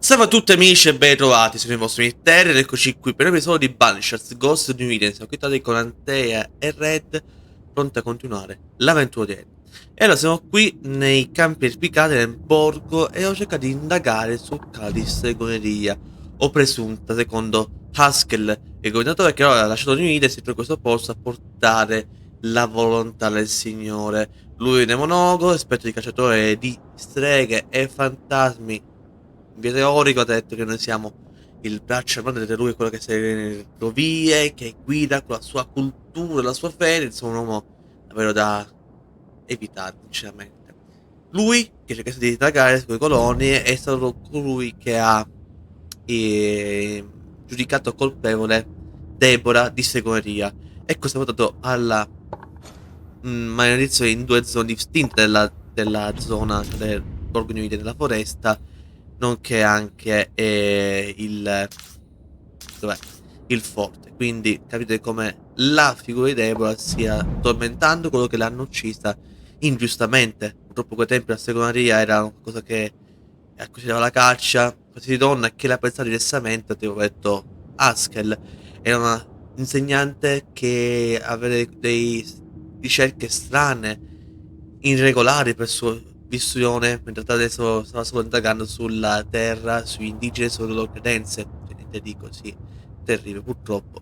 Salve a tutti amici e ben trovati, siamo i vostri militari ed eccoci qui per un episodio di Banishers, Ghost New Eden. Siamo qui con Antea e Raith, pronti a continuare l'avventura di Ed. E allora siamo qui nei campi esplicati nel borgo e ho cercato di indagare sul caso di stregoneria, o presunta, secondo Haskell, il governatore che ora ha lasciato New Eden, si trova in questo posto a portare la volontà del Signore. Lui è demonogo, esperto di cacciatore di streghe e fantasmi. In via teorico ha detto che noi siamo il braccio armato di lui, è quello che segue nelle rovie, che guida con la sua cultura, la sua fede, insomma un uomo davvero da evitare, sinceramente. Lui, che cerca di indagare sui coloni, è stato colui che ha eh, giudicato colpevole Deborah di stregoneria. E questo ha portato alla maledizione in due zone distinte della zona, cioè del borgo New Eden, della foresta, nonché anche dov'è? Il forte. Quindi capite come la figura di Deborah stia tormentando quello che l'hanno uccisa ingiustamente. Purtroppo quei tempi la stregoneria era una cosa che acquisitava la caccia, qualsiasi donna che la pensava diversamente, ti avevo detto Haskell, era una insegnante che aveva dei ricerche strane, irregolari per sua visione, mentre adesso stava solo indagando sulla terra, sugli indigeni, sulle loro credenze. Cioè, niente di così terribile, purtroppo.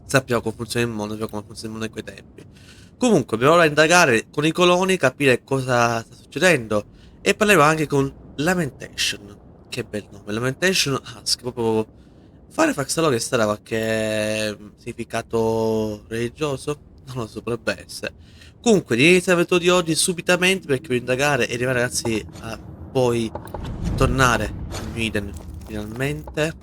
Sappiamo come funziona il mondo, sappiamo come funziona il mondo in quei tempi. Comunque, dobbiamo ora indagare con i coloni, capire cosa sta succedendo e parlerò anche con Lamentation. Che bel nome, Lamentation Husk, proprio fare faxalò che sarà qualche significato religioso? Non lo so, potrebbe essere. Comunque, inizia l'avventura di oggi subitamente perché voglio indagare e arrivare ragazzi a poi tornare a New Eden finalmente.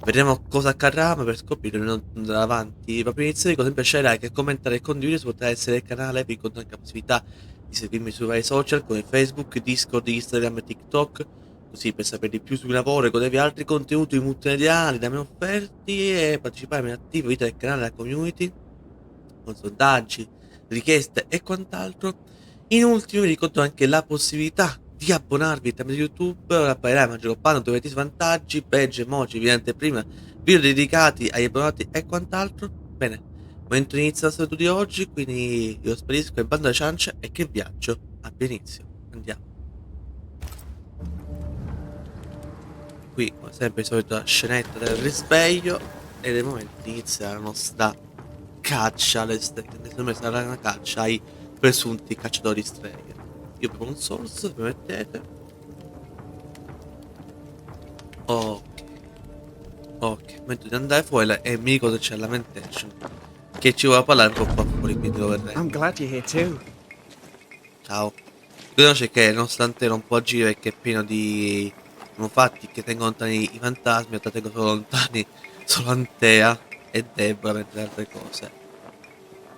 Vedremo cosa accadrà, ma per scoprire non andare avanti. Ma prima di iniziare, come sempre lasciare like, commentare e condividere su poter essere il canale, vi ricordo anche la possibilità di seguirmi sui vari social come Facebook, Discord, Instagram e TikTok, così per sapere di più sul lavoro e godervi altri contenuti multimediali da me offerti e partecipare in attivo vita del canale e della community, con sondaggi, richieste e quant'altro. In ultimo vi ricordo anche la possibilità di abbonarvi tramite YouTube, ora apparirai Maggior Panno, dove svantaggi, badge, emoji, vi anteprima, video dedicati agli abbonati e quant'altro. Bene, mentre inizia la storia di oggi, quindi io sparisco il bando alle ciance e che viaggio abbia inizio. Andiamo. Qui, come sempre, la solita scenetta del risveglio e nel momento inizia la nostra caccia alle streghe. Secondo me sarà una caccia ai presunti cacciatori streghe. Io avevo un source, se permettete. Ok, ok, momento di andare fuori e mi ricordo c'è la Lamentation che ci vuole parlare un po' qua fuori, quindi lo I'm verremo. glad you're here too. Ciao. Conosce che nonostante non può agire perché è pieno di fatti che tengono lontani i fantasmi, o tengo solo lontani solo Antea e Deborah, mentre le altre cose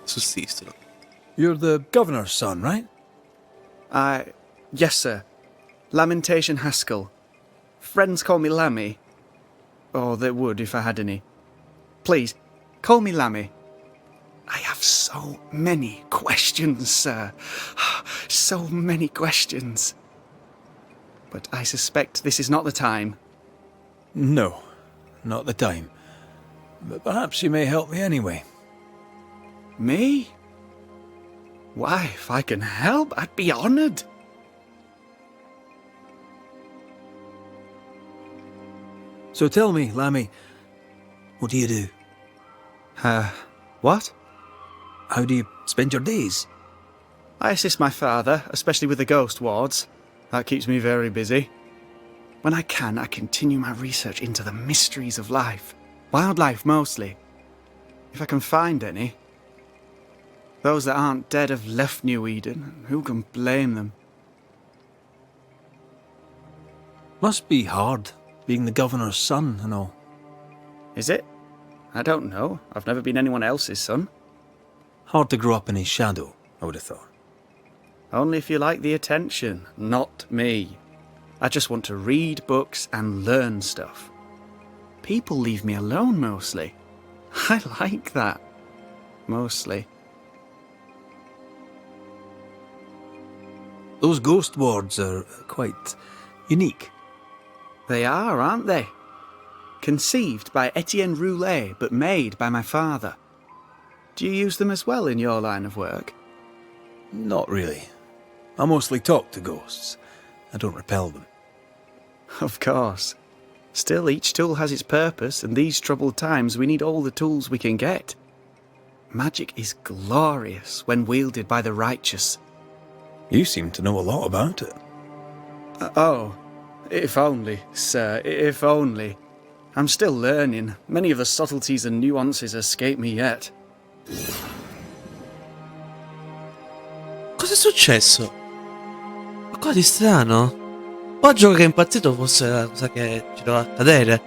sussistono. You're the governor's son, right? Yes, sir. Lamentation Haskell. Friends call me Lammy. Or they would if I had any. Please, call me Lammy. I have so many questions, sir. So many questions. But I suspect this is not the time. No, not the time. But perhaps you may help me anyway. Me? Why, if I can help, I'd be honoured. So tell me, Lammy, what do you do? What? How do you spend your days? I assist my father, especially with the ghost wards. That keeps me very busy. When I can, I continue my research into the mysteries of life. Wildlife, mostly. If I can find any. Those that aren't dead have left New Eden. Who can blame them? Must be hard, being the governor's son and all. Is it? I don't know. I've never been anyone else's son. Hard to grow up in his shadow, I would have thought. Only if you like the attention, not me. I just want to read books and learn stuff. People leave me alone mostly. I like that. Mostly. Those ghost wards are quite unique. They are, aren't they? Conceived by Etienne Roulet, but made by my father. Do you use them as well in your line of work? Not really. I mostly talk to ghosts. I don't repel them. Of course. Still, each tool has its purpose, and these troubled times we need all the tools we can get. Magic is glorious when wielded by the righteous. You seem to know a lot about it. Oh, if only, sir, if only. I'm still learning. Many of the subtleties and nuances escape me yet. Cos'è successo? Qualcosa di strano? Poggio che è impazzito fosse la cosa che ci doveva accadere.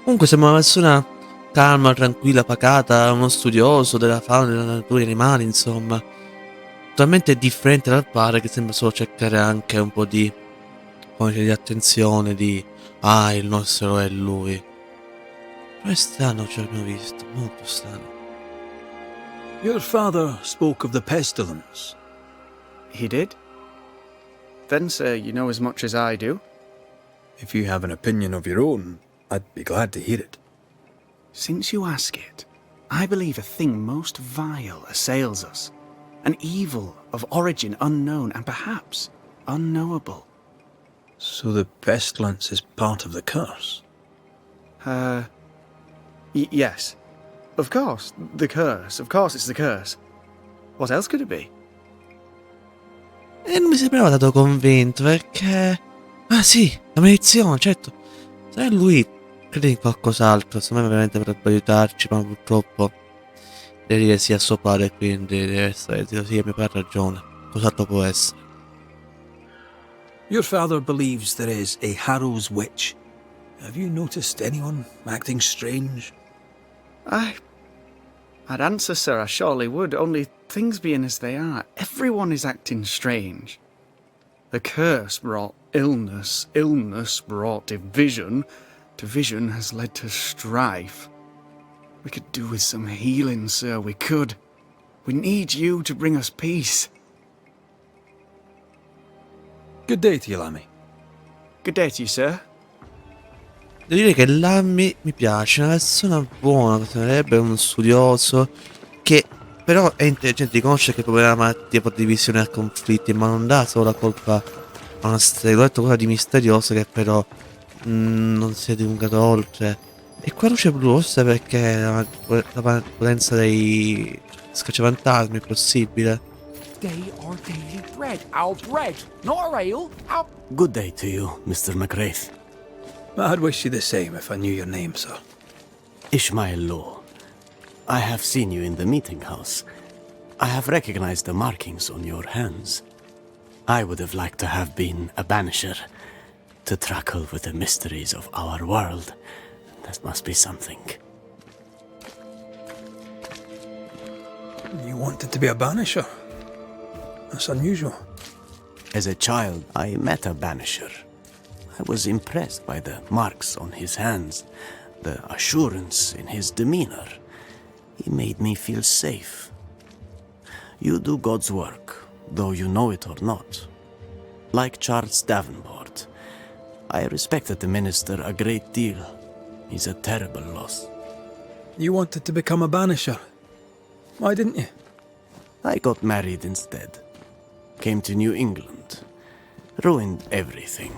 Comunque sembra una persona calma, tranquilla, pacata, uno studioso della fauna, della natura, degli animali, insomma. Totalmente differente dal padre che sembra solo cercare anche un po' di, come dire, di attenzione, di ah, il nostro è lui. Però è strano ciò che abbiamo visto, molto strano. Your father spoke of the pestilence. He did? Then, sir, you know as much as I do. If you have an opinion of your own, I'd be glad to hear it. Since you ask it, I believe a thing most vile assails us. An evil of origin unknown and perhaps unknowable. So the pestilence is part of the curse? Yes. Of course, the curse. Of course it's the curse. What else could it be? E non mi sembrava tanto convinto perché... Ah sì, la maledizione, certo. Se lui crede in qualcos'altro, secondo me veramente potrebbe aiutarci, ma purtroppo deve dire sì a suo padre, quindi deve essere sì, mio padre ha ragione. Cos'altro può essere? Your father believes there is a Harrow's witch. Have you noticed anyone acting strange? I'd answer, sir, I surely would, only things being as they are, everyone is acting strange. The curse brought illness, illness brought division, division has led to strife. We could do with some healing, sir, we could. We need you to bring us peace. Good day to you, Lammy. Good day to you, sir. Devo dire che Lammy mi piace, è una persona buona, sarebbe un studioso che però è intelligente, riconosce che il problema della malattia può divisione a conflitti, ma non dà solo la colpa a una strega, ho detto cosa di misterioso che però non si è dilungato oltre. E qua luce blu, forse perché la potenza dei scacciafantasmi è possibile. They are daily bread. Our bread, not our ale. Our... Good day to you, Mr. McRaith. I'd wish you the same if I knew your name, sir. Ishmael Law. I have seen you in the meeting house. I have recognized the markings on your hands. I would have liked to have been a banisher, to truckle with the mysteries of our world. That must be something. You wanted to be a banisher? That's unusual. As a child, I met a banisher. I was impressed by the marks on his hands, the assurance in his demeanor. He made me feel safe. You do God's work, though you know it or not. Like Charles Davenport, I respected the minister a great deal. He's a terrible loss. You wanted to become a banisher. Why didn't you? I got married instead. Came to New England. Ruined everything.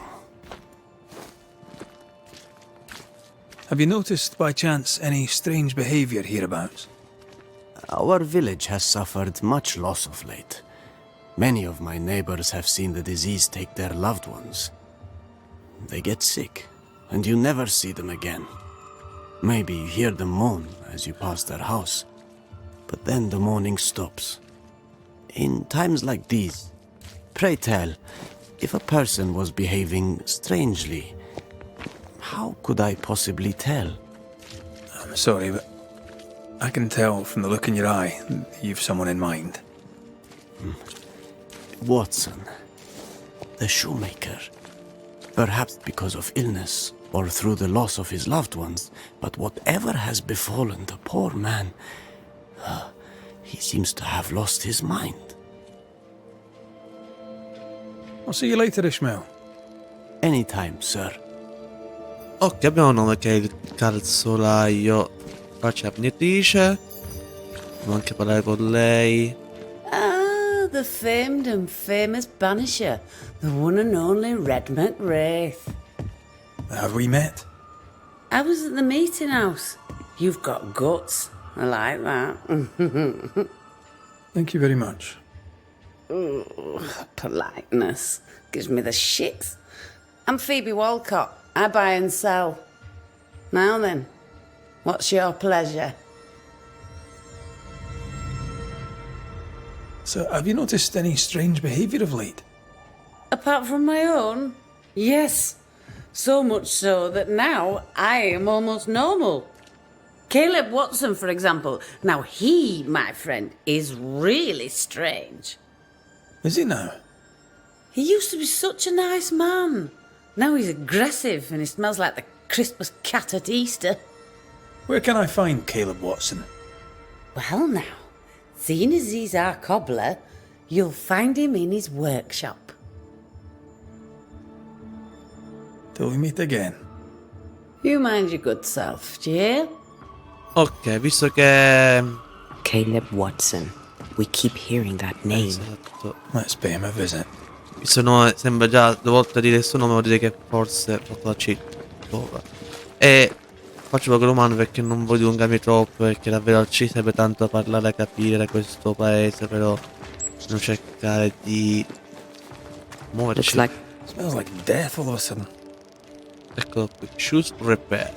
Have you noticed, by chance, any strange behavior hereabouts? Our village has suffered much loss of late. Many of my neighbors have seen the disease take their loved ones. They get sick, and you never see them again. Maybe you hear them moan as you pass their house. But then the moaning stops. In times like these, pray tell, if a person was behaving strangely, how could I possibly tell? I'm sorry, but I can tell from the look in your eye that you've someone in mind. Watson, the shoemaker. Perhaps because of illness or through the loss of his loved ones, but whatever has befallen the poor man, he seems to have lost his mind. I'll see you later, Ishmael. Anytime, sir. Ok, abbiamo un nome che è il calzolaio. Qua c'è la pignatrice. Devo anche parlare con lei. Ah, the famed and famous Banisher, the one and only Red Raith. Have we met? I was at the meeting house. You've got guts. I like that. Thank you very much. Ooh, politeness gives me the shits. I'm Phoebe Walcott. I buy and sell. Now then, what's your pleasure? So, have you noticed any strange behaviour of late? Apart from my own? Yes. So much so that now I am almost normal. Caleb Watson, for example. Now he, my friend, is really strange. Is he now? He used to be such a nice man. Now he's aggressive and he smells like the Christmas cat at Easter. Where can I find Caleb Watson? Well now, seeing as he's our cobbler, you'll find him in his workshop. Till we meet again. You mind your good self, do you hear? Ok, visto che... Caleb Watson. We keep hearing that name. Esatto. Let's pay him a visit. Visto nome, sembra già, due volte dire il suo nome, vuol dire che forse porta la città. E faccio poco romano perché non voglio dilungarmi troppo, perché davvero ci serve tanto a parlare, a capire questo paese, però non cercare di muoverci. Looks like Smells like death all of a sudden. Eccolo qui, choose repair.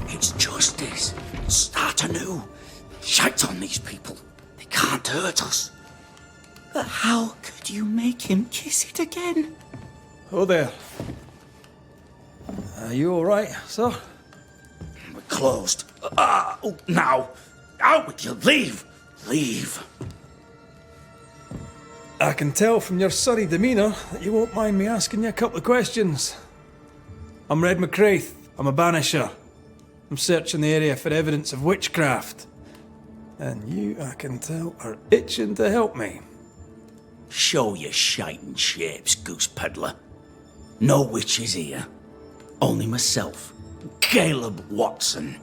It's justice. Start anew. Shite on these people. They can't hurt us. But how could you make him kiss it again? Oh there. Are you alright, sir? We're closed. Oh, now. Out with you. Leave. Leave. I can tell from your surly demeanour that you won't mind me asking you a couple of questions. I'm Red Raith. I'm a banisher. I'm searching the area for evidence of witchcraft. And you, I can tell, are itching to help me. Show your shiting shapes, goose peddler. No witches here. Only myself, Caleb Watson.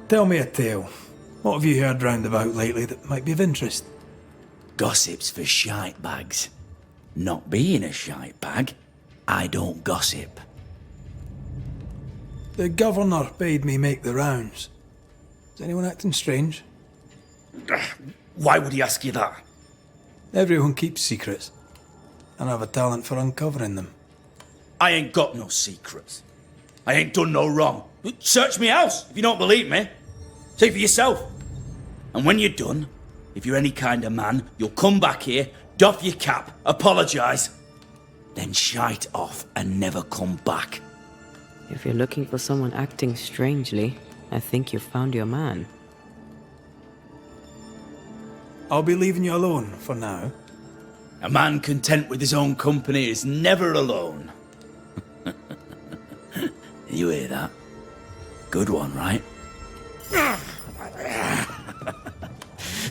Tell me a tale. What have you heard round about lately that might be of interest? Gossip's for shite bags. Not being a shite bag, I don't gossip. The governor bade me make the rounds. Is anyone acting strange? Why would he ask you that? Everyone keeps secrets, and I have a talent for uncovering them. I ain't got no secrets. I ain't done no wrong. Search me house if you don't believe me. See for yourself. And when you're done, if you're any kind of man, you'll come back here, doff your cap, apologise, then shite off and never come back. if you're looking for someone acting strangely, I think you've found your man. I'll be leaving you alone for now. A man content with his own company is never alone. You hear that? Good one, right?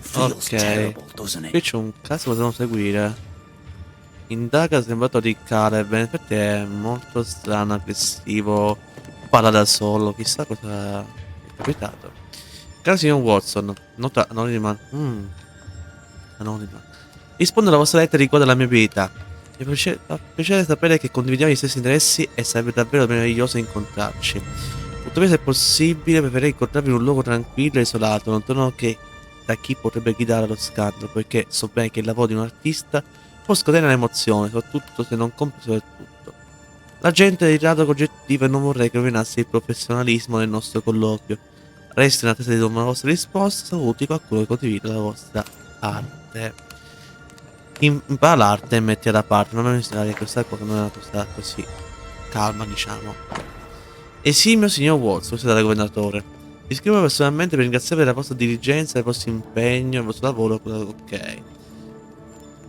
Feels terrible, doesn't Qui it? c'è un caso che possiamo seguire. Indaga il sembrato di Caleb. In effetti è molto strano, aggressivo. Parla da solo. Chissà cosa è capitato. Caro signor Watson, nota anonima. Anonima. Rispondo alla vostra lettera riguardo alla mia vita. Mi fa piacere sapere che condividiamo gli stessi interessi e sarebbe davvero meraviglioso incontrarci. Tuttavia, se è possibile, preferirei incontrarvi in un luogo tranquillo e isolato, lontano che da chi potrebbe gridare allo scandalo, poiché so bene che il lavoro di un artista può scatenare emozioni, soprattutto se non complice del tutto. La gente è di rado oggettiva e non vorrei che rovinasse il professionalismo del nostro colloquio. Resto in attesa di una vostra risposta. Saluti qualcuno che condivide la vostra arte. Impara l'arte e metti da parte. Non è necessario che questa cosa non è una cosa così calma, diciamo. Esimio signor Watson, siete il governatore. Vi scrivo personalmente per ringraziarvi della vostra diligenza, del vostro impegno, del vostro lavoro. Ok.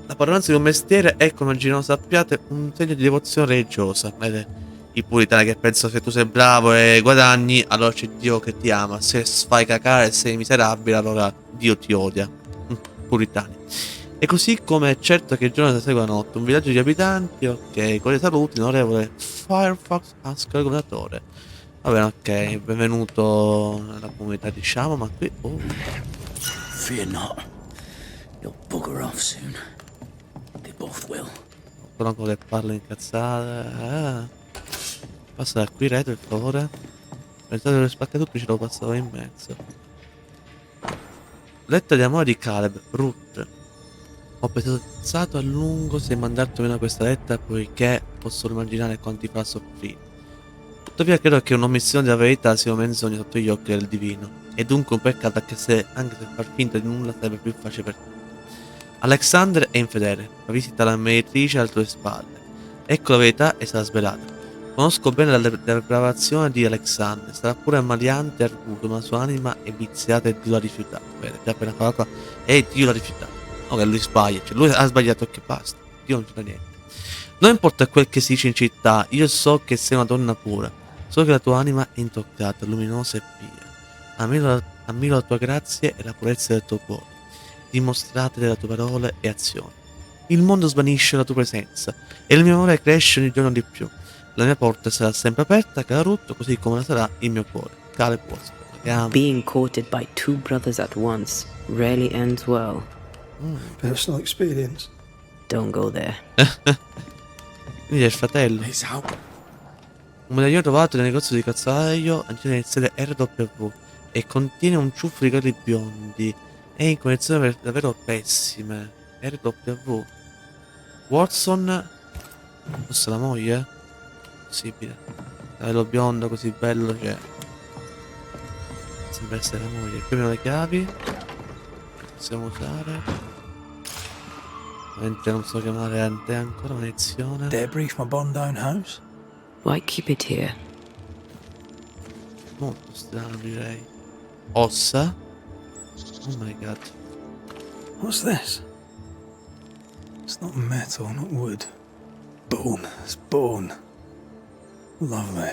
La padronanza di un mestiere è, come immagino sappiate, un segno di devozione religiosa. Vede, i puritani che pensano che tu sei bravo e guadagni, allora c'è Dio che ti ama. Se fai cacare e sei miserabile, allora Dio ti odia. Puritani. E così come è certo che il giorno segue la notte, un villaggio di abitanti, ok, con i saluti, l'onorevole Firefox Asco, commendatore. Va bene, ok, benvenuto nella comunità, diciamo, ma qui... Oh, Fear not. You'll bugger off soon. They both will. ancora che parla incazzate. Passa da qui, Retro, per favore. Pensate che spacca tutto, ce lo passavo in mezzo. Lettera di amore di Caleb, Ruth. Ho pensato a lungo se mandarti o meno questa lettera, poiché posso immaginare quanti fa soffrire. Tuttavia credo che un'omissione della verità sia una menzogna sotto gli occhi del divino. E dunque un peccato anche se far finta di nulla sarebbe più facile per tutti. Alexander è infedele, ma visita la mediatrice alle tue spalle. Ecco la verità e sarà svelata. Conosco bene la depravazione di Alexander, sarà pure ammaliante e arguto, ma la sua anima è viziata e Dio l'ha rifiutata. Vede, già appena parlato, e Dio l'ha rifiutata. No, che lui sbaglia, cioè lui ha sbagliato che basta. Dio non c'è niente. Non importa quel che si dice in città, io so che sei una donna pura. So che la tua anima è intoccata, luminosa e pia. Ammiro la tua grazia e la purezza del tuo cuore, dimostrate dalle tue parole e azioni. Il mondo svanisce alla tua presenza e il mio amore cresce ogni giorno di più. La mia porta sarà sempre aperta, cara Ruth, così come la sarà il mio cuore. Caleb Watson. Being courted by two brothers at once rarely ends well. Personal experience. Don't go there. Quindi è il fratello. He's out. Un medaglione trovato nel negozio di calzolaio aggiunge iniziale RW e contiene un ciuffo di capelli biondi. È in condizioni davvero pessime. RW. Watson. Forse la moglie? Possibile. Capello biondo così bello, cioè. Sembra essere la moglie. Qui abbiamo le chiavi. Possiamo usare. Ovviamente non so chiamare Antea ancora, maledizione. Debrief my bond down house. Why keep it here? Molto strano, direi. Ossa. Oh my god. What's this? It's not metal, not wood. Bone. It's bone. Lovely.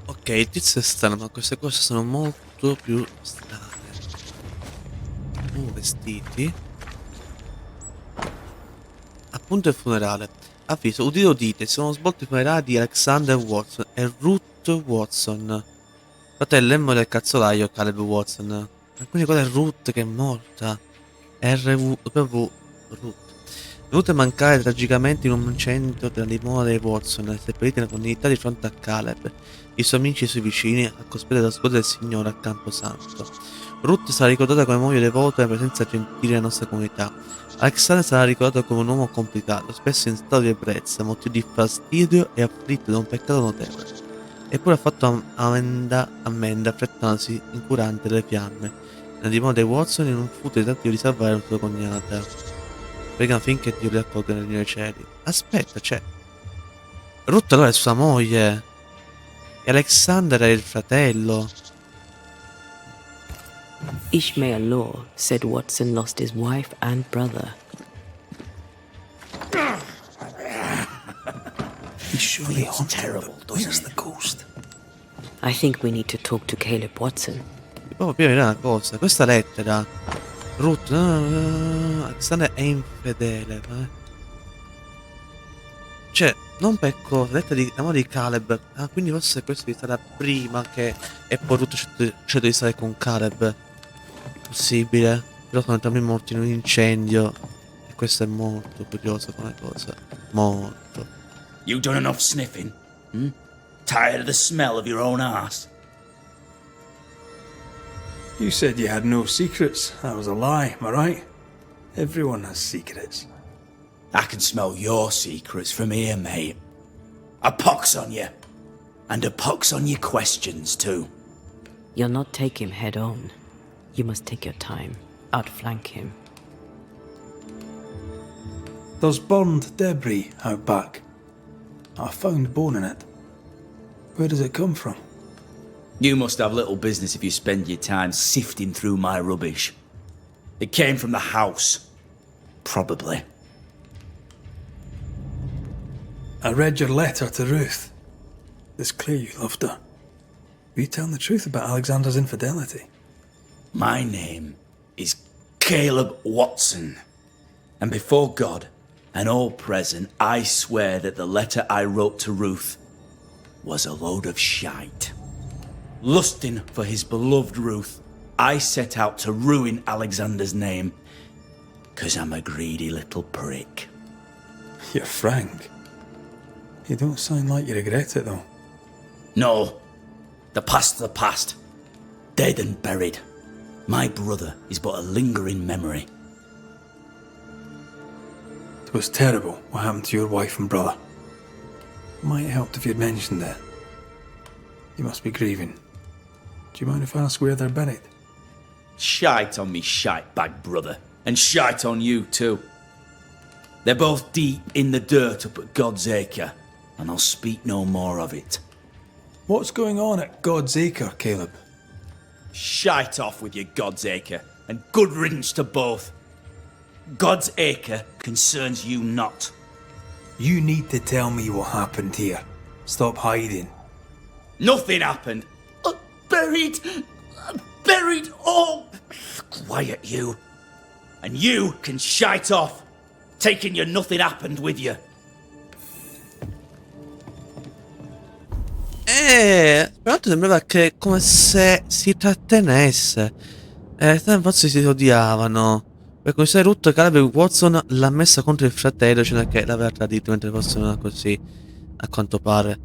Ok, il tizio è strano, ma queste cose sono molto più strane. Vestiti. Appunto il funerale. Avviso, udite udite, sono svolti i funerali di Alexander Watson e Ruth Watson. Fratello e moglie del cazzolaio Caleb Watson. E quindi quella è Ruth che è morta. RW Ruth. Venuta a mancare tragicamente in un incendio della dimora dei Watson, seppellita nella comunità di fronte a Caleb, i suoi amici e i suoi vicini, a cospetto della scuola del Signore a Camposanto. Ruth sarà ricordata come moglie devota e presenza gentile nella nostra comunità. Alexander sarà ricordato come un uomo complicato, spesso in stato di ebbrezza, motivo di fastidio e afflitto da un peccato notevole. Eppure ha fatto ammenda affrettandosi incurante delle fiamme, nella dimora dei Watson in un futuro tentativo di salvare la sua cognata. Pregano finché Dio li accolga nei miei cieli. Aspetta, c'è. Ruth allora è sua moglie. E Alexander è il fratello. Ishmael Law said Watson lost his wife and brother. He's surely Feels terrible, doesn't Where's it? the ghost? I think we need to talk to Caleb Watson. E proprio prima vedere una cosa. Questa lettera. Ruth. No, Alexander è infedele. Cioè, non per cosa. Lettera di amore di Caleb. Ah, quindi forse questo vi sarà prima che. E poi Ruth c'è di stare con Caleb. Possibile. Però sono entrambi morti in un incendio. E questo è molto curioso come cosa. Molto. You done enough sniffing? Hmm? Tired of the smell of your own ass? You said you had no secrets. That was a lie, am I right? Everyone has secrets. I can smell your secrets from here, mate. A pox on you. And a pox on your questions, too. You'll not take him head on. You must take your time. Outflank him. There's burned debris out back. I found bone in it. Where does it come from? You must have little business if you spend your time sifting through my rubbish. It came from the house. Probably. I read your letter to Ruth. It's clear you loved her. Were you telling the truth about Alexander's infidelity? My name is Caleb Watson. And before God and all present, I swear that the letter I wrote to Ruth was a load of shite. Lusting for his beloved Ruth, I set out to ruin Alexander's name, 'cause I'm a greedy little prick. You're frank. You don't sound like you regret it, though. No, the past's the past. Dead and buried. My brother is but a lingering memory. It was terrible what happened to your wife and brother. Might have helped if you'd mentioned it. You must be grieving. Do you mind if I ask where they're buried? Shite on me shite bag brother, and shite on you too. They're both deep in the dirt up at God's Acre, and I'll speak no more of it. What's going on at God's Acre, Caleb? Shite off with your God's Acre, and good riddance to both. God's Acre concerns you not. You need to tell me what happened here. Stop hiding. Nothing happened. Buried. Buried. Oh, quiet you. And you can shite off, taking your nothing happened with you. Tra l'altro sembrava che come se si trattenesse. Forse si odiavano. Per conoscere Ruth, Caleb e Watson l'ha messa contro il fratello, dicendo che l'aveva tradito, mentre fosse una così, a quanto pare.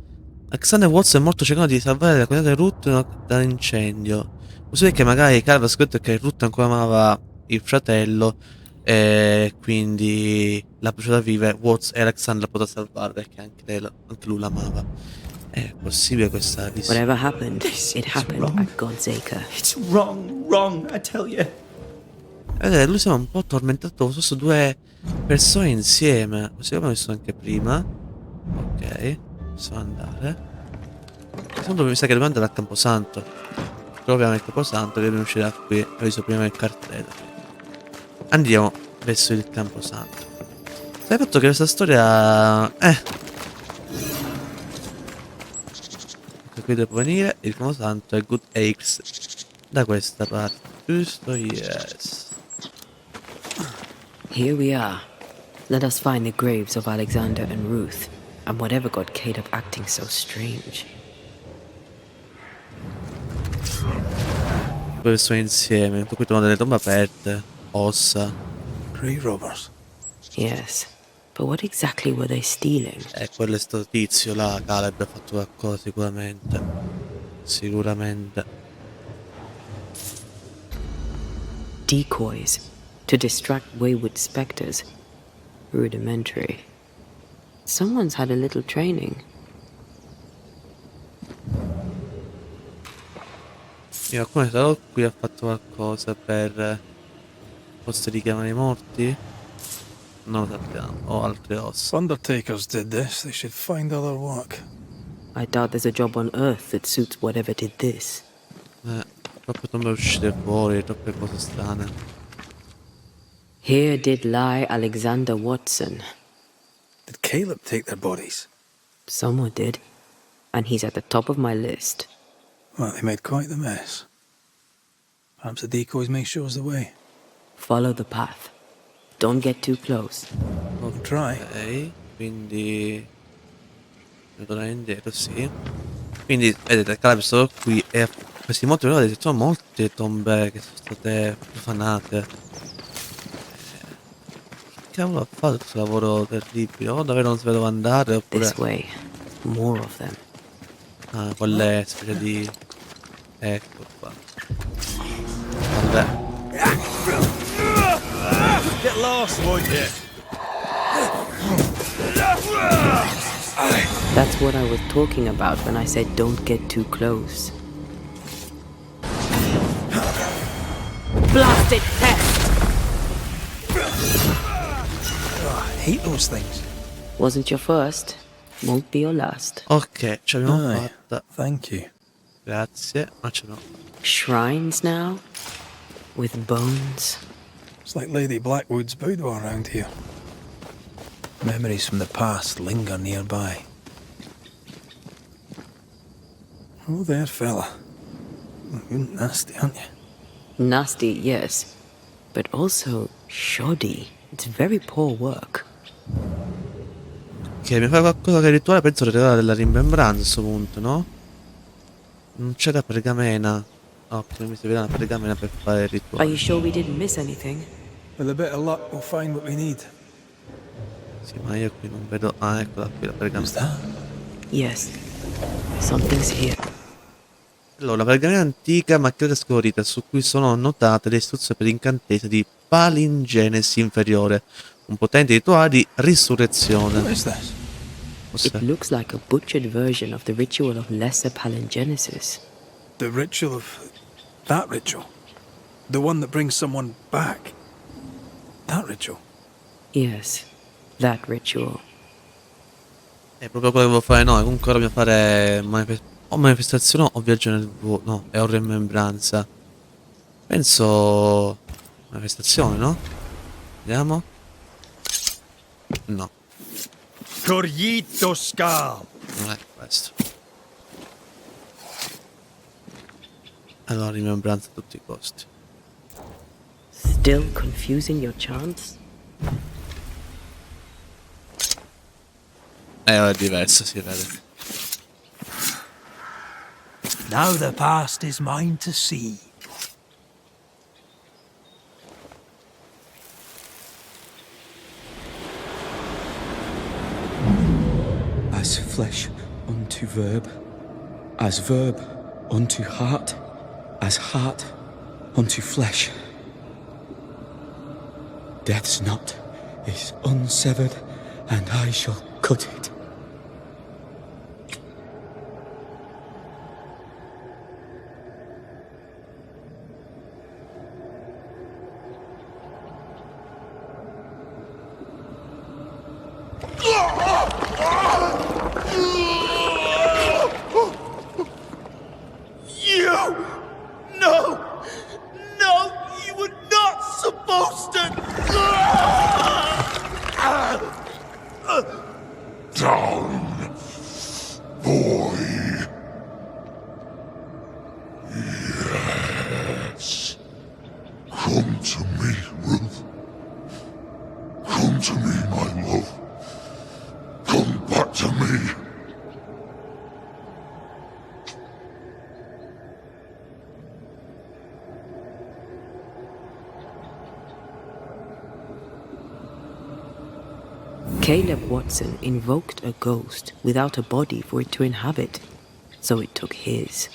Alexander Watson è morto cercando di salvare la comunità di Ruth dall'incendio. Possibile che magari Caleb ha scritto che Ruth ancora amava il fratello e quindi l'ha bruciata viva. Watson e Alexander la potrà salvare perché anche lui l'amava. È possibile questa visione. Whatever happened, it happened at God's Acre. It's wrong, I tell you. Lui sembra un po' tormentato, sono due persone insieme. Così abbiamo visto anche prima. Ok, possiamo andare. Mi sa che dobbiamo andare al Camposanto. Troviamo il Camposanto che dobbiamo uscire da qui. Ho visto prima il cartello. Andiamo verso il Camposanto. Sai fatto che questa storia qui devo venire. Il Camposanto è Good Acres da questa parte. Giusto? Yes. Here we are. Let us find the graves of Alexander and Ruth, and whatever got Caleb acting so strange. Due persone insieme. Qui trovano delle tombe aperte. Ossa. Grave robbers. Yes, but what exactly were they stealing? Quello è stato tizio là. Caleb ha fatto qualcosa sicuramente. Sicuramente. Decoys to distract wayward specters. Rudimentary. Someone's had a little training. Qualcuno è stato qui, ha fatto qualcosa per forse richiamare i morti? Non lo sappiamo. O altre ossa. Undertakers did this. They should find other work. I doubt there's a job on Earth that suits whatever did this. Troppe tombe uscite fuori, troppe cose strane. Here did lie Alexander Watson. Did Caleb take their bodies? Someone did, and he's at the top of my list. Well, they made quite the mess. Perhaps the decoys may show us the way. Follow the path. Don't get too close. I'll try. Ok, quindi tornare indietro, sì. Quindi vedete, Caleb è stato qui e questi morti vedete, ci sono molte tombe che sono state profanate. Che cavolo ha fatto questo lavoro terribile? O davvero non si dove andare oppure. This way. More of them. Ah, quelle specie di. Ecco qua. Vabbè. Get lost, won't you? That's what I was talking about when I said don't get too close. Blasted pest! I hate those things. Wasn't your first, won't be your last. Ok, ce l'abbiamo Aye. fatta. Thank you. Grazie. Ma ce l'ho. Shrines now? With bones? It's like Lady Blackwood's boudoir around here. Memories from the past linger nearby. Oh there, fella. You're nasty, aren't you? Nasty, yes, but also shoddy. It's very poor work. Ok, mi fai qualcosa che è rituale, penso di regalare della rimembranza a questo punto, no? Non c'è la pergamena. Ok, non mi servirà una pergamena per fare il Are you rituale. sure we didn't miss anything? With a bit of luck, we'll find what we need. Sì, ma io qui non vedo... Ah, eccola qui la Who's pergamena. that? Yes, something's here. Allora, la pergamena antica macchiata e scolorita su cui sono annotate le istruzioni per l'incantesimo di palingenesi inferiore, un potente rituale di risurrezione. What is this? It Cos'è? looks like a butchered version of the ritual of lesser palingenesis. The ritual of... that ritual? The one that brings someone back? That ritual? Yes, that ritual. È proprio quello che devo fare noi. Comunque ora dobbiamo fare o manifestazione o viaggio nel vuoto. No, è o remembranza. Penso manifestazione, no? Vediamo. No, Corgito Scal. non è questo. Allora, rimembranza a tutti i costi. Still confusing your chants? Ora è diverso, si vede. Now the past is mine to see. As flesh unto verb, as verb unto heart, as heart unto flesh. Death's knot is unsevered, and I shall cut it. You! No! No! You were not supposed to! Down, boy. Yes. Come to me, Ruth. Come to me, my love. Come back to me. Caleb Watson invoked a ghost without a body for it to inhabit, so it took his.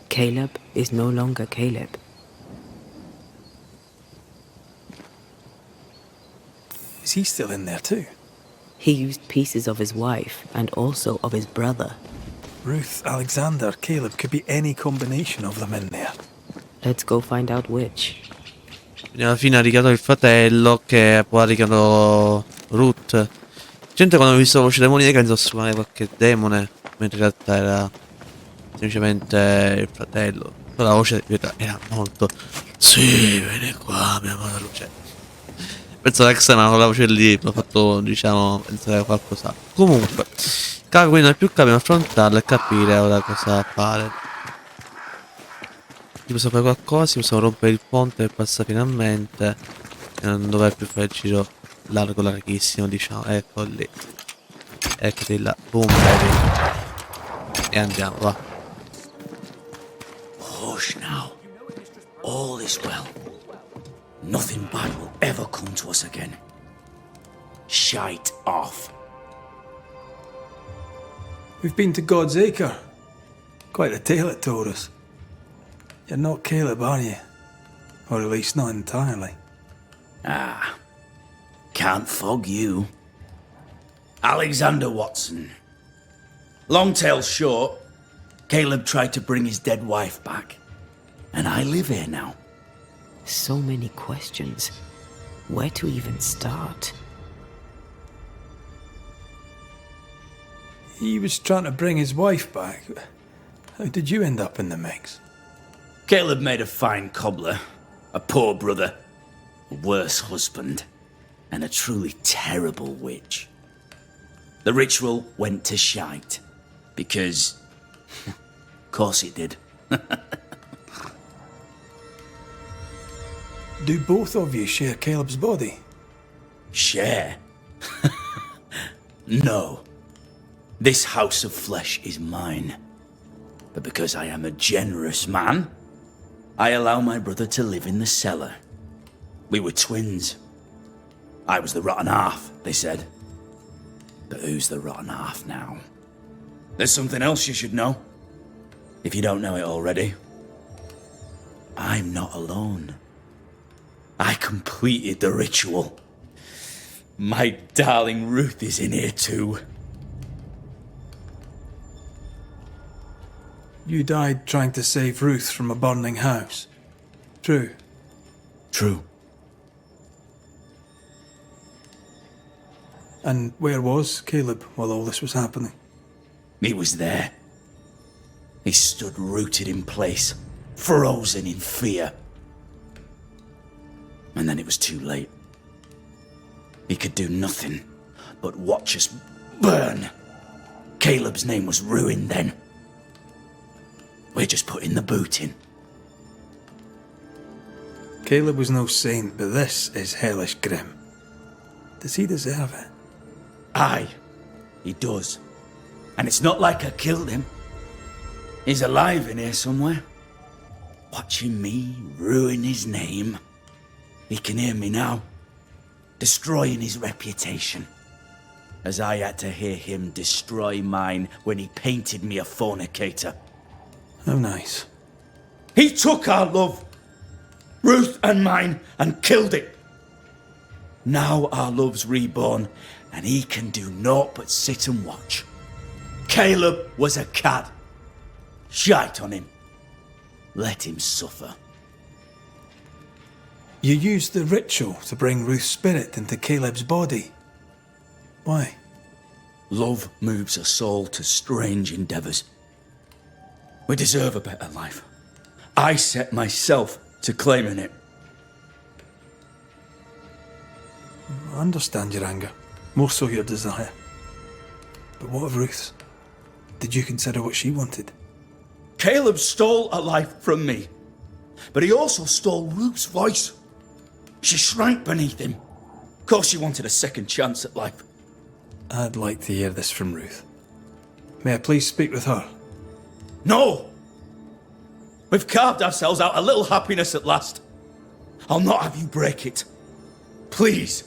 Caleb is no longer Caleb. Is he still in there too? He used pieces of his wife and also of his brother. Ruth, Alexander, Caleb, could be any combination of them in there. Let's go find out which. Quindi alla fine ha richiamato il fratello che poi ha richiamato Ruth. Gente quando ho visto la voce demonica pensavo assumere qualche demone, mentre in realtà era semplicemente il fratello. Però la voce era molto... Sì, vieni qua, mia madre luce. Penso che Xena con la voce lì mi ha fatto, diciamo, pensare a qualcosa. Comunque, quindi non è più capito affrontarla e capire ora cosa fare. Ti possiamo fare qualcosa, ti possiamo rompere il ponte per passare finalmente. E non dover più fare il giro larghissimo, diciamo. Ecco lì. Eccoti là. Boom, baby. E andiamo, va. Hush now. All is well. Nothing bad will ever come to us again. Shite off. We've been to God's Acre. Quite a tale it told us. You're not Caleb, are you? Or at least not entirely. Ah, can't fog you. Alexander Watson. Long tale short, Caleb tried to bring his dead wife back. And I live here now. So many questions. Where to even start? He was trying to bring his wife back. How did you end up in the mix? Caleb made a fine cobbler, a poor brother, a worse husband, and a truly terrible witch. The ritual went to shite, because... of course it did. Do both of you share Caleb's body? Share? No. This house of flesh is mine. But because I am a generous man, I allow my brother to live in the cellar. We were twins. I was the rotten half, they said. But who's the rotten half now? There's something else you should know. If you don't know it already. I'm not alone. I completed the ritual. My darling Ruth is in here too. You died trying to save Ruth from a burning house. True. True. And where was Caleb while all this was happening? He was there. He stood rooted in place, frozen in fear. And then it was too late. He could do nothing but watch us burn. Caleb's name was ruined then. We're just putting the boot in. Caleb was no saint, but this is hellish grim. Does he deserve it? Aye, he does. And it's not like I killed him. He's alive in here somewhere. Watching me ruin his name. He can hear me now. Destroying his reputation. As I had to hear him destroy mine when he painted me a fornicator. How nice. He took our love, Ruth and mine, and killed it. Now our love's reborn, and he can do naught but sit and watch. Caleb was a cad. Shite on him. Let him suffer. You used the ritual to bring Ruth's spirit into Caleb's body. Why? Love moves a soul to strange endeavours. We deserve a better life. I set myself to claiming it. I understand your anger, more so your desire. But what of Ruth's? Did you consider what she wanted? Caleb stole a life from me, but he also stole Ruth's voice. She shrank beneath him. Of course she wanted a second chance at life. I'd like to hear this from Ruth. May I please speak with her? No! We've carved ourselves out a little happiness at last. I'll not have you break it. Please,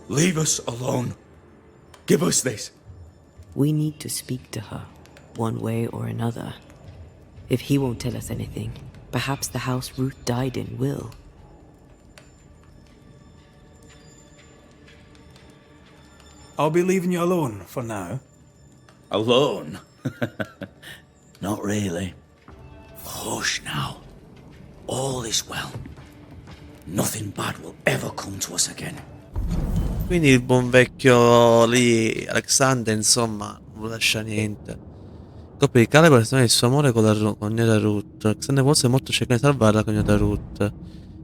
leave us alone. Give us this. We need to speak to her, one way or another. If he won't tell us anything, perhaps the house Ruth died in will. I'll be leaving you alone for now. Alone? Not really. Hush now. All is well. Nothing bad will ever come to us again. Quindi il buon vecchio lì, Alexander, insomma, non lascia niente. Coppia di Caleb per il suo amore con la cognata Ruth. Alexander forse è molto cerca di salvare la cognata Ruth.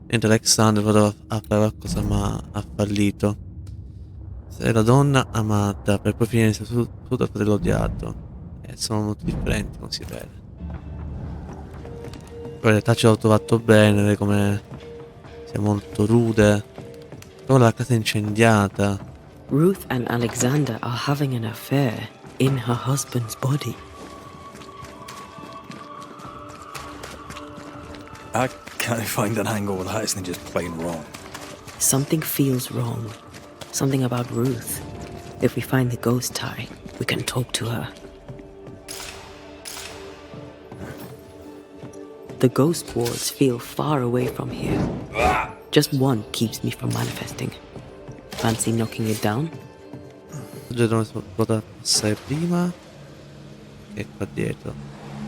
Mentre Alexander poteva fare qualcosa ma ha fallito. Sei la donna amata per poi finire tutto il fratello odiato. Sono molto differenti, come si vede. Poi in realtà ci ho trovato bene, vedi come sia molto rude. Poi la casa incendiata. Ruth and Alexander are having an affair in her husband's body. I can't find an angle with that isn't just plain wrong. Something feels wrong. Something about Ruth. If we find the ghost tie, we can talk to her. The ghost wards feel far away from here. Just one keeps me from manifesting. Fancy knocking it down? Dove si potrà passare prima. E qua dietro.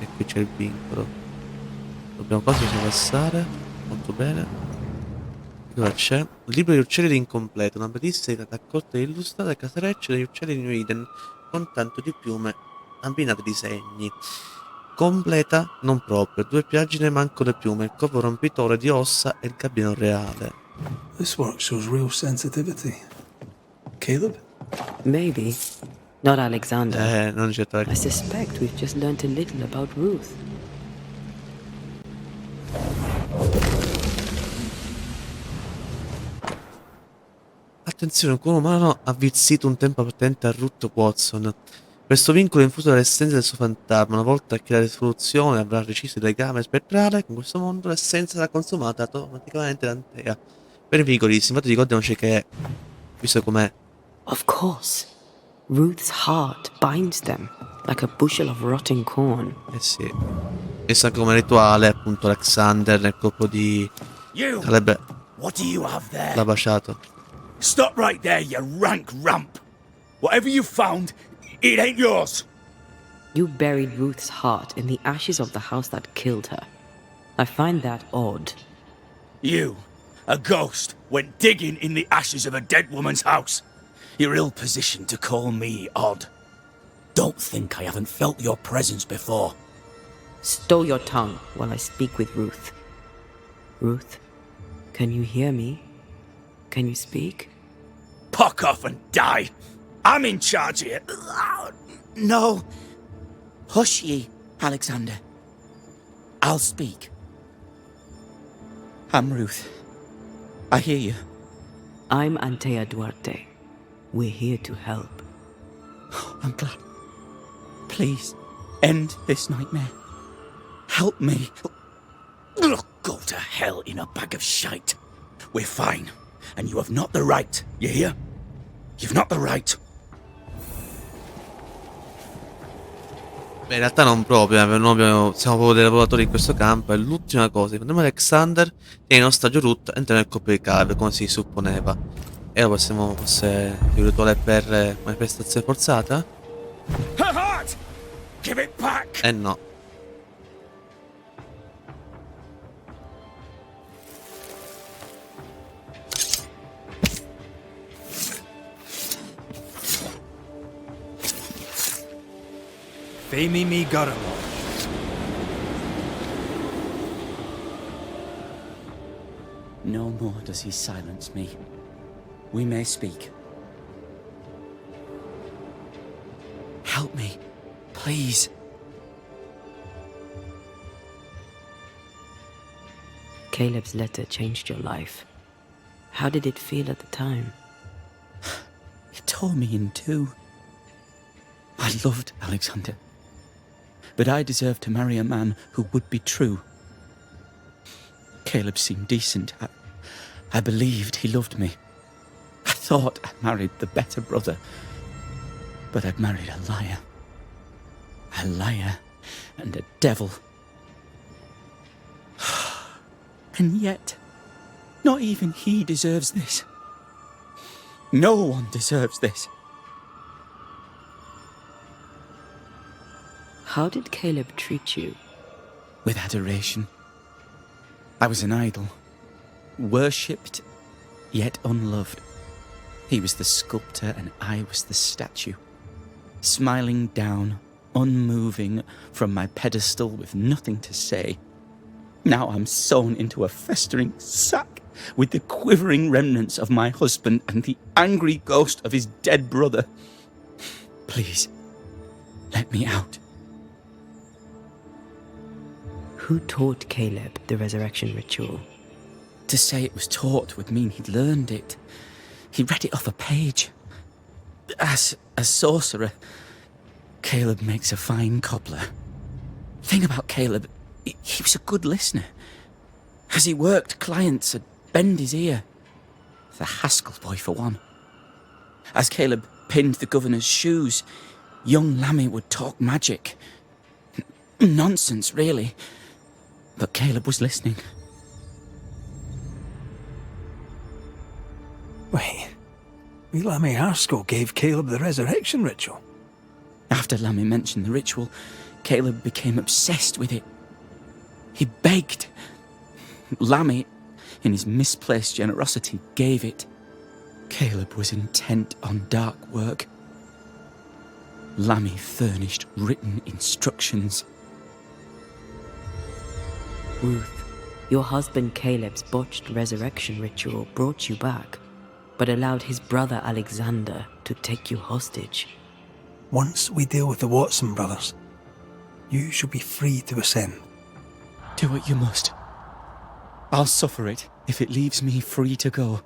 E qui c'è il vincolo. Dobbiamo quasi passare. Molto bene. Cosa c'è? Libro di uccelli incompleto. Una bellissima raccolta illustrata casareccia degli uccelli di New Eden. Con tanto di piume abbinate di segni. Completa, non proprio. 2 pagine mancano le piume. Il corpo rompitore di ossa e il gabbiano reale. This work shows real sensitivity. Caleb? Maybe. Not Alexander. Non c'è tra. I suspect we've just learnt a little about Ruth. attenzione, un cuore umano ha avvizzito un tempo appartenente a Ruth Watson. Questo vincolo è infuso dall'essenza del suo fantasma. Una volta che la risoluzione avrà reciso il legame spettrale con questo mondo, l'essenza sarà consumata automaticamente da Antea. Per vigorissimo, infatti ricordiamoci che, visto com'è, Of course. Ruth's heart binds them like a bushel of rotting corn. eh sì, visto anche come rituale, appunto, Alexander nel corpo di You! Caleb What do you have there? l'ha baciato. Stop right there, you rank ramp! Whatever you found, it ain't yours! You buried Ruth's heart in the ashes of the house that killed her. I find that odd. You, a ghost, went digging in the ashes of a dead woman's house. You're ill-positioned to call me odd. Don't think I haven't felt your presence before. Stow your tongue while I speak with Ruth. Ruth, can you hear me? Can you speak? Puck off and die! I'm in charge here. No. Hush ye, Alexander. I'll speak. I'm Ruth. I hear you. I'm Antea Duarte. We're here to help. I'm glad. Please, end this nightmare. Help me. Ugh, go to hell in a bag of shite. We're fine, and you have not the right, you hear? You've not the right. Beh, in realtà non proprio, siamo proprio dei lavoratori in questo campo. E l'ultima cosa, prendiamo Alexander, tiene in ostaggio Ruth, entra nel coppia di Caleb, come si supponeva. E ora possiamo, forse, il rituale per manifestazione forzata? Her heart! Give it back! Eh no. Femi mi garamo. No more does he silence me. We may speak. Help me, please. Caleb's letter changed your life. How did it feel at the time? It tore me in two. I loved Alexander, but I deserved to marry a man who would be true. Caleb seemed decent. I believed he loved me. I thought I'd married the better brother, but I'd married a liar. A liar and a devil. And yet, not even he deserves this. No one deserves this. How did Caleb treat you? With adoration. I was an idol, worshipped, yet unloved. He was the sculptor and I was the statue, smiling down, unmoving from my pedestal with nothing to say. Now I'm sewn into a festering sack with the quivering remnants of my husband and the angry ghost of his dead brother. Please, let me out. Who taught Caleb the resurrection ritual? To say it was taught would mean he'd learned it. He read it off a page. As a sorcerer, Caleb makes a fine cobbler. Thing about Caleb, he was a good listener. As he worked, clients would bend his ear. The Haskell boy, for one. As Caleb pinned the governor's shoes, young Lammy would talk magic. Nonsense, really. But Caleb was listening. Wait. Lammy Haskell gave Caleb the resurrection ritual. After Lammy mentioned the ritual, Caleb became obsessed with it. He begged. Lammy, in his misplaced generosity, gave it. Caleb was intent on dark work. Lammy furnished written instructions. Ruth, your husband Caleb's botched resurrection ritual brought you back, but allowed his brother Alexander to take you hostage. Once we deal with the Watson brothers, you shall be free to ascend. Do what you must. I'll suffer it if it leaves me free to go.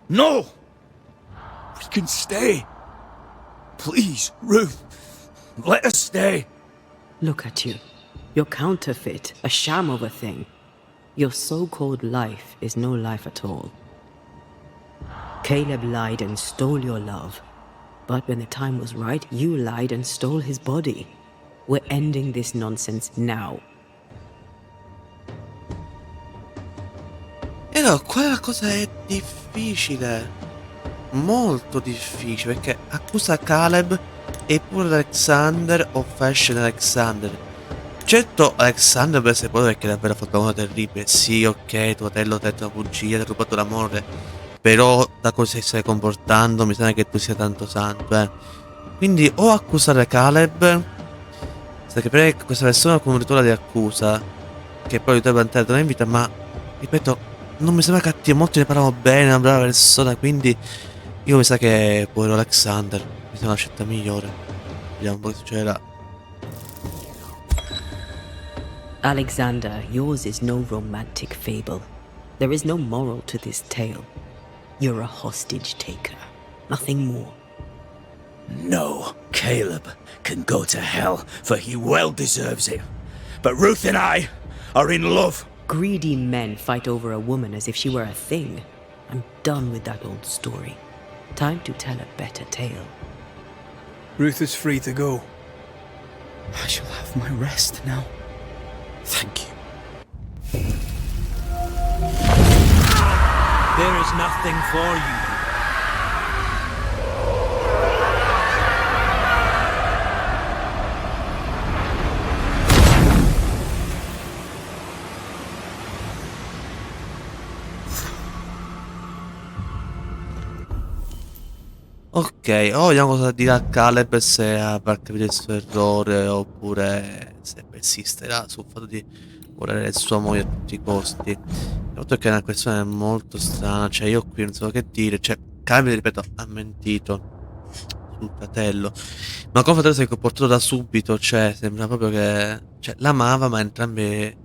No! We can stay. Please, Ruth, let us stay. Look at you. You're counterfeit, a sham of a thing. Your so-called life is no life at all. Caleb lied and stole your love. But when the time was right, you lied and stole his body. We're ending this nonsense now. E no, qua la cosa è difficile. Molto difficile, perché accusa Caleb e pure Alexander o fashion Alexander. Certo, Alexander per essere povero perché davvero ha fatto una cosa terribile. Sì, ok, tuo fratello ti ha detto una bugia, ti ha rubato l'amore. Però da come si stai comportando mi sembra che tu sia tanto santo, eh. Quindi o accusare Caleb, perché per questa persona con un rituale di accusa, che poi dovrebbe entrare in vita, ma ripeto, non mi sembra cattivo, molti ne parlano bene, è una brava persona, quindi io mi sa che povero Alexander mi sembra la scelta migliore. Vediamo un po' che succederà. Alexander, yours is no romantic fable. There is no moral to this tale. You're a hostage taker. Nothing more. No, Caleb can go to hell, for he well deserves it. But Ruth and I are in love. Greedy men fight over a woman as if she were a thing. I'm done with that old story. Time to tell a better tale. Ruth is free to go. I shall have my rest now. Thank you. There is nothing for you. Ok, ora vediamo cosa dirà Caleb, se avrà capito il suo errore oppure se persisterà sul fatto di volere il suo amore a tutti i costi. Il fatto è che è una questione molto strana, cioè io qui non so che dire, cioè Caleb, ripeto, ha mentito sul fratello, ma come fratello si è comportato da subito, cioè sembra proprio che, cioè, l'amava ma entrambi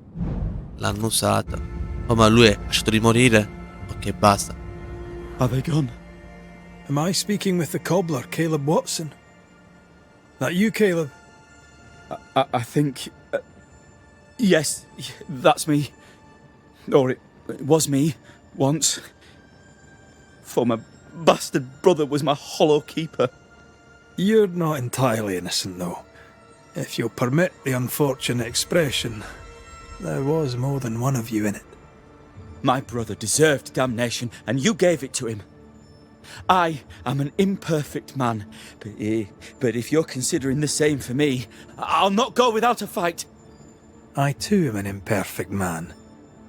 l'hanno usata. Oh, ma lui ha lasciato di morire, ok, basta. Are they gone? Am I speaking with the cobbler, Caleb Watson? That you, Caleb? I think... yes, that's me. Or it was me, once. For my bastard brother was my hollow keeper. You're not entirely innocent, though. If you'll permit the unfortunate expression, there was more than one of you in it. My brother deserved damnation, and you gave it to him. I am an imperfect man, but if you're considering the same for me, I'll not go without a fight. I too am an imperfect man.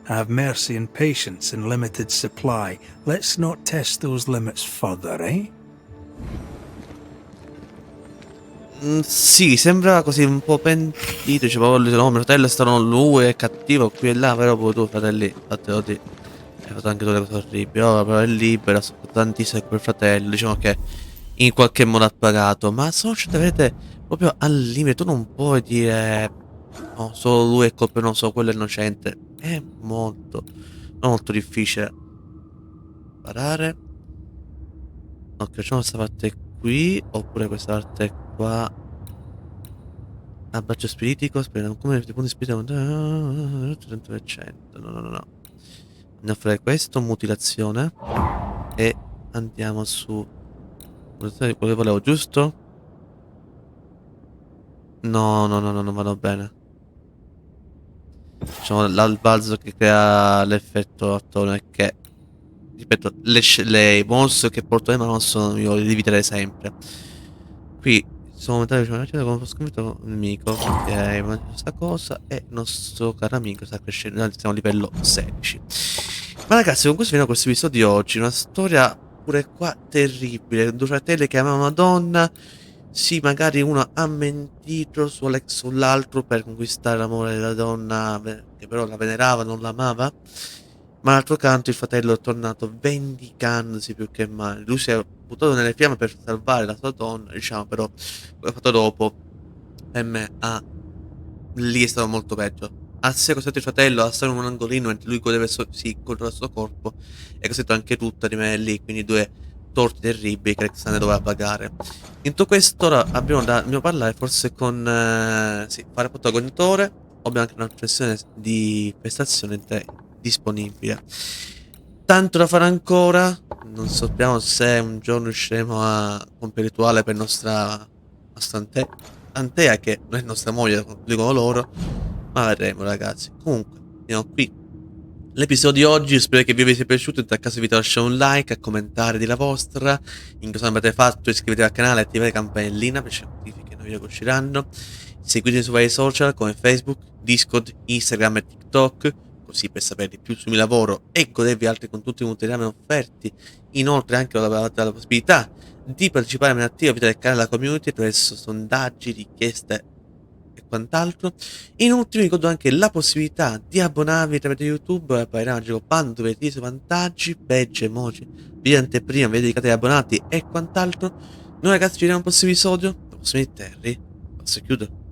I have mercy and patience in limited supply. Let's not test those limits further, eh? Sì, sembra così un po' pentito, cioè proprio lui, no, mio fratello è stato lui, è cattivo qui e là, però poi tu, fratelli, fatelo di... Hai fatto anche tu le cose orribili, ora però è libero, ha sofferto tantissimo quel fratello, diciamo che in qualche modo ha pagato, ma sono scelte, vedete, proprio al limite, tu non puoi dire, no, solo lui è colpa, non so, quello è innocente, è molto difficile. Parare. Ok, facciamo questa parte qui, oppure questa parte qua. Abbraccio spiritico, aspetta, come i punti spiritico, 100%, no. Andiamo a fare questo, mutilazione. E andiamo su mutilazione di quello che volevo, giusto? No, non vanno bene. Facciamo l'albalzo che crea l'effetto attorno, che, ripeto, le mosse che porto in mano sono, io li devi evitare sempre. Qui sono aumentati come sconfitto un nemico. Ok, ma questa cosa e il nostro caro amico sta crescendo. Noi siamo a livello 16. Ma ragazzi, con questo finiamo questo episodio di oggi. Una storia pure qua terribile. Due fratelli che amavano una donna. Sì, magari uno ha mentito sull'altro per conquistare l'amore della donna, che però la venerava, non l'amava. Ma d'altro canto il fratello è tornato vendicandosi più che mai. Lui si è buttato nelle fiamme per salvare la sua donna, diciamo, però l'ha fatto dopo. Per me, lì è stato molto peggio. Ha costretto il fratello a stare in un angolino mentre lui godeva sì, con il suo corpo. E costretto anche tutto a rimanere lì, quindi due torti terribili che Alexander doveva pagare. In tutto questo ora dobbiamo parlare forse con sì, fare protagonitore, o abbiamo anche una versione di prestazione disponibile. Tanto da fare ancora, non sappiamo se un giorno riusciremo a compiere il rituale per nostra Antea, che non è nostra moglie, come dicono loro, ma vedremo ragazzi. Comunque, andiamo qui. L'episodio di oggi, spero che vi sia piaciuto. In tal caso vi lasciate un like, a commentare di la vostra. In caso non avete fatto, iscrivetevi al canale e attivate la campanellina per ricevere notifiche nei video che usciranno. Seguitemi su vari social come Facebook, Discord, Instagram e TikTok, così per sapere di più sul mio lavoro e godervi altri contenuti multimediali offerti. Inoltre anche avete la possibilità di partecipare a attiva vita del canale della community attraverso sondaggi, richieste e quant'altro. In ultimo vi ricordo anche la possibilità di abbonarvi tramite YouTube a Panorama Magico Pan, dove avete i vantaggi, badge, emoji, video anteprima, video dedicati agli abbonati e quant'altro. Noi ragazzi ci vediamo al prossimo episodio, al prossimo Terry, posso chiudere.